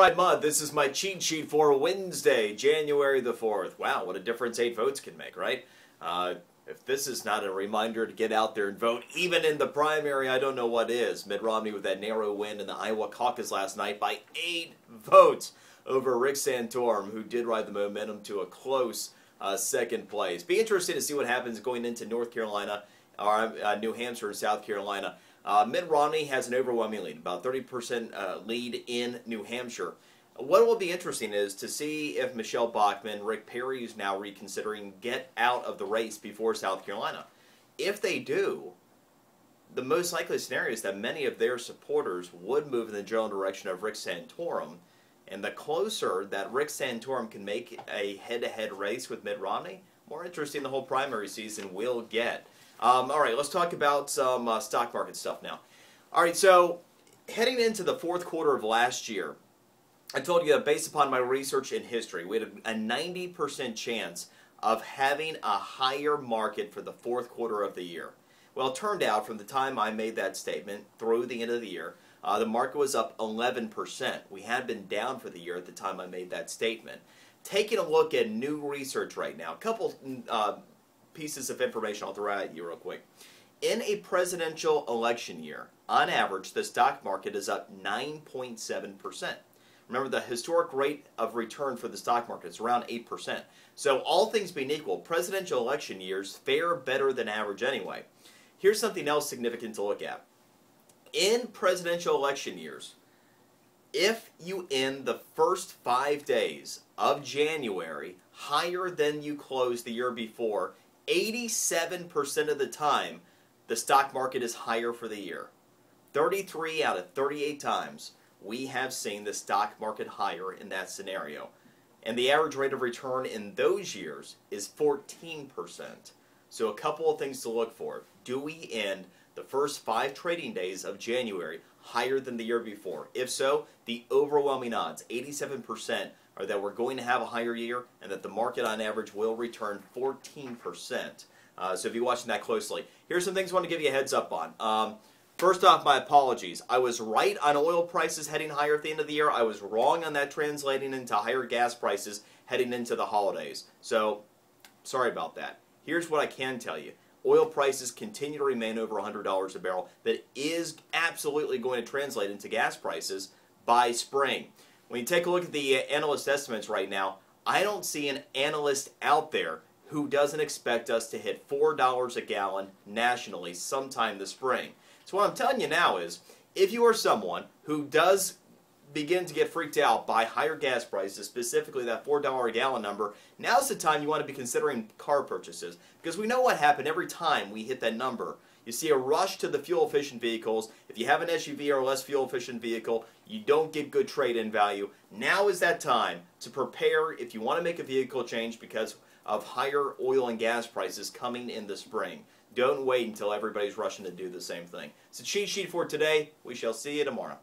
Alright, Mud, this is my cheat sheet for Wednesday, January the 4th. Wow, what a difference 8 votes can make, right? If this is not a reminder to get out there and vote, even in the primary, I don't know what is. Mitt Romney with that narrow win in the Iowa caucus last night by 8 votes over Rick Santorum, who did ride the momentum to a close second place. Be interested to see what happens going into North Carolina, or New Hampshire and South Carolina. Mitt Romney has an overwhelming lead, about 30% lead in New Hampshire. What will be interesting is to see if Michelle Bachmann, Rick Perry is now reconsidering, get out of the race before South Carolina. If they do, the most likely scenario is that many of their supporters would move in the general direction of Rick Santorum, and the closer that Rick Santorum can make a head-to-head race with Mitt Romney, more interesting the whole primary season will get. All right, let's talk about some stock market stuff now. All right, so heading into the fourth quarter of last year, I told you that based upon my research in history, we had a 90% chance of having a higher market for the fourth quarter of the year. Well, it turned out from the time I made that statement through the end of the year, the market was up 11%. We had been down for the year at the time I made that statement. Taking a look at new research right now, a couple pieces of information I'll throw at you real quick. In a presidential election year, on average, the stock market is up 9.7%. Remember, the historic rate of return for the stock market is around 8%. So all things being equal, presidential election years fare better than average anyway. Here's something else significant to look at. In presidential election years, if you end the first 5 days of January higher than you closed the year before, 87% of the time, the stock market is higher for the year. 33 out of 38 times, we have seen the stock market higher in that scenario. And the average rate of return in those years is 14%. So a couple of things to look for. Do we end the first 5 trading days of January higher than the year before? If so, the overwhelming odds, 87%, are that we're going to have a higher year and that the market on average will return 14%. So if you're watching that closely, here's some things I want to give you a heads up on. First off, my apologies. I was right on oil prices heading higher at the end of the year. I was wrong on that translating into higher gas prices heading into the holidays. So, sorry about that. Here's what I can tell you. Oil prices continue to remain over $100 a barrel. That is absolutely going to translate into gas prices by spring. When you take a look at the analyst estimates right now, I don't see an analyst out there who doesn't expect us to hit $4 a gallon nationally sometime this spring. So what I'm telling you now is, if you are someone who does begin to get freaked out by higher gas prices, specifically that $4 a gallon number, now's the time you want to be considering car purchases. Because we know what happened every time we hit that number. You see a rush to the fuel-efficient vehicles. If you have an SUV or a less fuel-efficient vehicle, you don't get good trade-in value. Now is that time to prepare if you want to make a vehicle change because of higher oil and gas prices coming in the spring. Don't wait until everybody's rushing to do the same thing. It's a cheat sheet for today. We shall see you tomorrow.